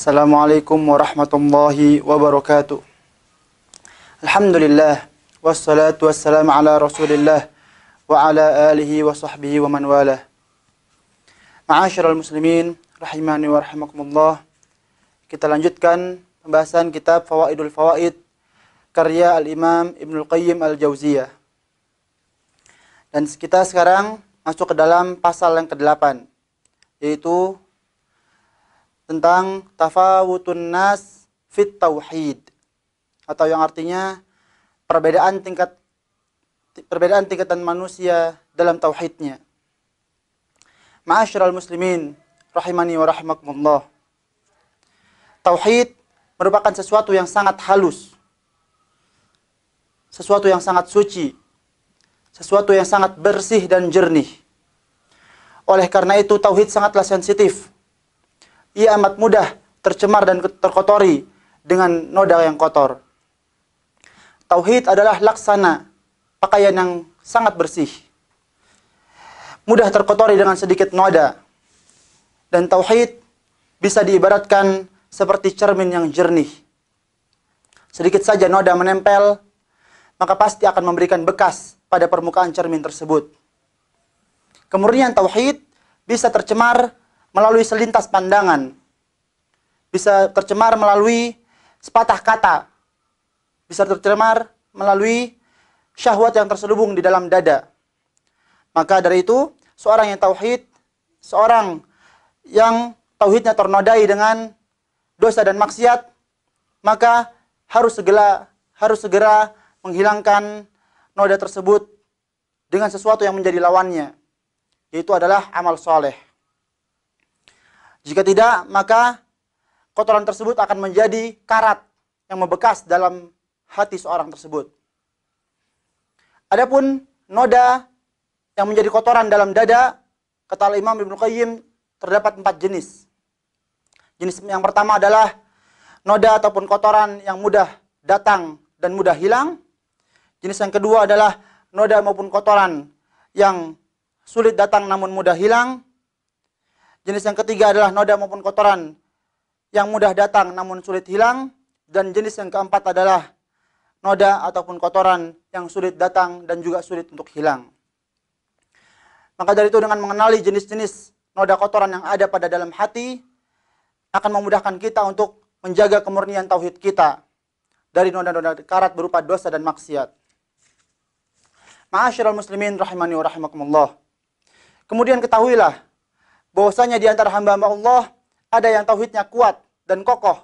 Assalamualaikum warahmatullahi wabarakatuh. Alhamdulillah wassalatu wassalamu ala Rasulillah wa ala alihi wa sahbihi wa man walah. Ma'asyiral muslimin rahimani wa rahimakumullah. Kita lanjutkan pembahasan kitab Fawaidul Fawaid karya Al-Imam Ibnul Qayyim Al-Jauziyah. Dan kita sekarang masuk ke dalam pasal yang ke-8, yaitu tentang tafawutun nas fit tauhid, atau yang artinya perbedaan tingkatan manusia dalam tauhidnya. Ma'asyiral muslimin rahimani wa rahimakumullah. Tauhid merupakan sesuatu yang sangat halus, sesuatu yang sangat suci, sesuatu yang sangat bersih dan jernih. Oleh karena itu tauhid sangatlah sensitif. Ia amat mudah tercemar dan terkotori dengan noda yang kotor. Tauhid adalah laksana pakaian yang sangat bersih, mudah terkotori dengan sedikit noda. Dan tauhid bisa diibaratkan seperti cermin yang jernih. Sedikit saja noda menempel, maka pasti akan memberikan bekas pada permukaan cermin tersebut. Kemurnian tauhid bisa tercemar melalui selintas pandangan, bisa tercemar melalui sepatah kata, bisa tercemar melalui syahwat yang terselubung di dalam dada. Maka dari itu, seorang yang tauhidnya ternodai dengan dosa dan maksiat, maka harus segera menghilangkan noda tersebut dengan sesuatu yang menjadi lawannya, yaitu adalah amal soleh. Jika tidak, maka kotoran tersebut akan menjadi karat yang membekas dalam hati seorang tersebut. Adapun noda yang menjadi kotoran dalam dada, kata Imam Ibnul Qayyim, terdapat 4 jenis. Jenis yang pertama adalah noda ataupun kotoran yang mudah datang dan mudah hilang. Jenis yang kedua adalah noda maupun kotoran yang sulit datang namun mudah hilang. Jenis yang ketiga adalah noda maupun kotoran yang mudah datang namun sulit hilang. Dan jenis yang keempat adalah noda ataupun kotoran yang sulit datang dan juga sulit untuk hilang. Maka dari itu, dengan mengenali jenis-jenis noda kotoran yang ada pada dalam hati, akan memudahkan kita untuk menjaga kemurnian tauhid kita dari noda-noda karat berupa dosa dan maksiat. Ma'asyiral muslimin rahimani wa rahimakumullah. Kemudian ketahuilah bahwasanya di antara hamba-hamba Allah ada yang tauhidnya kuat dan kokoh,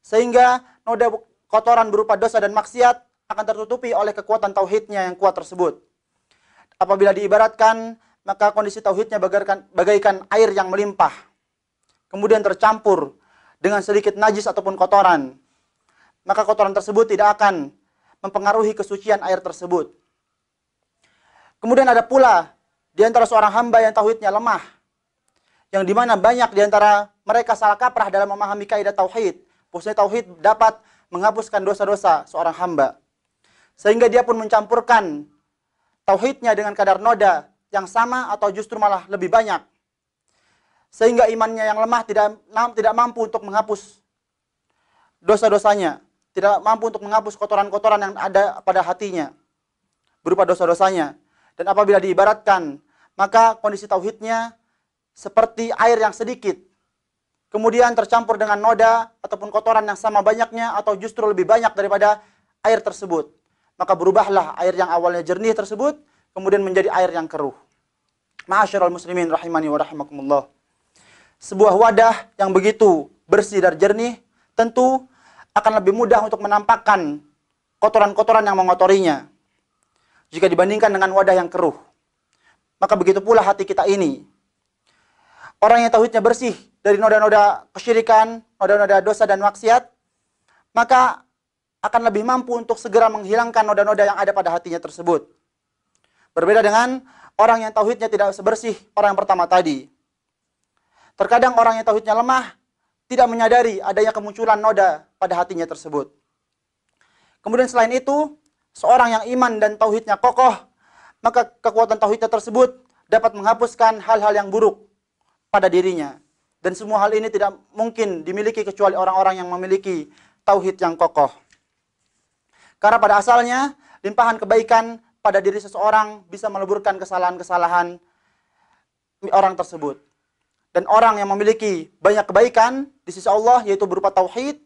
sehingga noda kotoran berupa dosa dan maksiat akan tertutupi oleh kekuatan tauhidnya yang kuat tersebut. Apabila diibaratkan, maka kondisi tauhidnya bagaikan air yang melimpah, kemudian tercampur dengan sedikit najis ataupun kotoran, maka kotoran tersebut tidak akan mempengaruhi kesucian air tersebut. Kemudian ada pula di antara seorang hamba yang tauhidnya lemah, yang dimana banyak di antara mereka salah kaprah dalam memahami kaidah tauhid. Bahwasanya tauhid dapat menghapuskan dosa-dosa seorang hamba, sehingga dia pun mencampurkan tauhidnya dengan kadar noda yang sama atau justru malah lebih banyak, sehingga imannya yang lemah tidak mampu untuk menghapus dosa-dosanya, tidak mampu untuk menghapus kotoran-kotoran yang ada pada hatinya berupa dosa-dosanya. Dan apabila diibaratkan, maka kondisi tauhidnya seperti air yang sedikit, kemudian tercampur dengan noda ataupun kotoran yang sama banyaknya atau justru lebih banyak daripada air tersebut. Maka berubahlah air yang awalnya jernih tersebut kemudian menjadi air yang keruh. Ma'asyiral muslimin rahimani wa rahimakumullah. Sebuah wadah yang begitu bersih dan jernih tentu akan lebih mudah untuk menampakkan kotoran-kotoran yang mengotorinya jika dibandingkan dengan wadah yang keruh. Maka begitu pula hati kita ini. Orang yang tauhidnya bersih dari noda-noda kesyirikan, noda-noda dosa dan maksiat, maka akan lebih mampu untuk segera menghilangkan noda-noda yang ada pada hatinya tersebut. Berbeda dengan orang yang tauhidnya tidak sebersih orang yang pertama tadi. Terkadang orang yang tauhidnya lemah tidak menyadari adanya kemunculan noda pada hatinya tersebut. Kemudian selain itu, seorang yang iman dan tauhidnya kokoh, maka kekuatan tauhidnya tersebut dapat menghapuskan hal-hal yang buruk pada dirinya Dan semua hal ini tidak mungkin dimiliki kecuali orang-orang yang memiliki tauhid yang kokoh. Karena pada asalnya, limpahan kebaikan pada diri seseorang bisa meleburkan kesalahan-kesalahan orang tersebut. Dan orang yang memiliki banyak kebaikan di sisi Allah, yaitu berupa tauhid,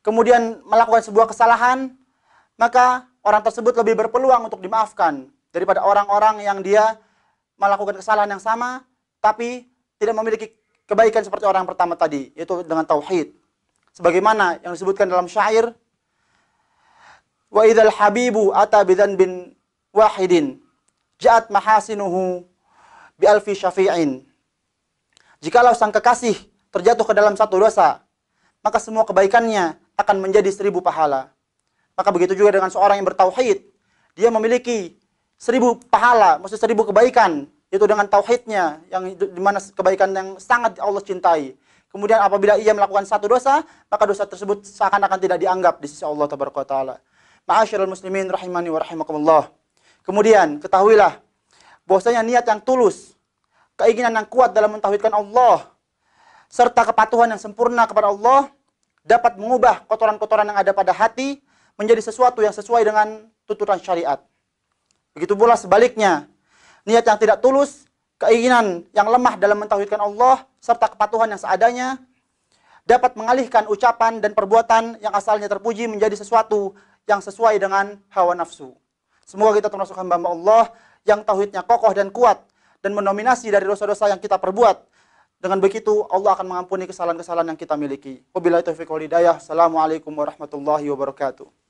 kemudian melakukan sebuah kesalahan, maka orang tersebut lebih berpeluang untuk dimaafkan daripada orang-orang yang dia melakukan kesalahan yang sama, tapi tidak memiliki kebaikan seperti orang yang pertama tadi, yaitu dengan tauhid. Sebagaimana yang disebutkan dalam syair, wa idzal habibu ata bidzanbin wahidin ja'at mahasinuhu bi alfi syafi'in. Jikalau sang kekasih terjatuh ke dalam satu dosa, maka semua kebaikannya akan menjadi 1000 pahala. Maka begitu juga dengan seorang yang bertauhid, dia memiliki 1000 pahala, maksud 1000 kebaikan, itu dengan tauhidnya, yang dimana kebaikan yang sangat Allah cintai. Kemudian apabila ia melakukan satu dosa, maka dosa tersebut seakan-akan tidak dianggap di sisi Allah Tabaraka wa Ta'ala. Ma'asyiral muslimin rahimani wa rahimakumullah. Kemudian ketahuilah bahwasanya niat yang tulus, keinginan yang kuat dalam mentauhidkan Allah, serta kepatuhan yang sempurna kepada Allah dapat mengubah kotoran-kotoran yang ada pada hati menjadi sesuatu yang sesuai dengan tuntunan syariat. Begitu pula sebaliknya, niat yang tidak tulus, keinginan yang lemah dalam mentauhidkan Allah, serta kepatuhan yang seadanya, dapat mengalihkan ucapan dan perbuatan yang asalnya terpuji menjadi sesuatu yang sesuai dengan hawa nafsu. Semoga kita termasuk hamba Allah yang tauhidnya kokoh dan kuat, dan mendominasi dari dosa-dosa yang kita perbuat. Dengan begitu, Allah akan mengampuni kesalahan-kesalahan yang kita miliki. Wabillahi taufiq wal hidayah. Assalamualaikum warahmatullahi wabarakatuh.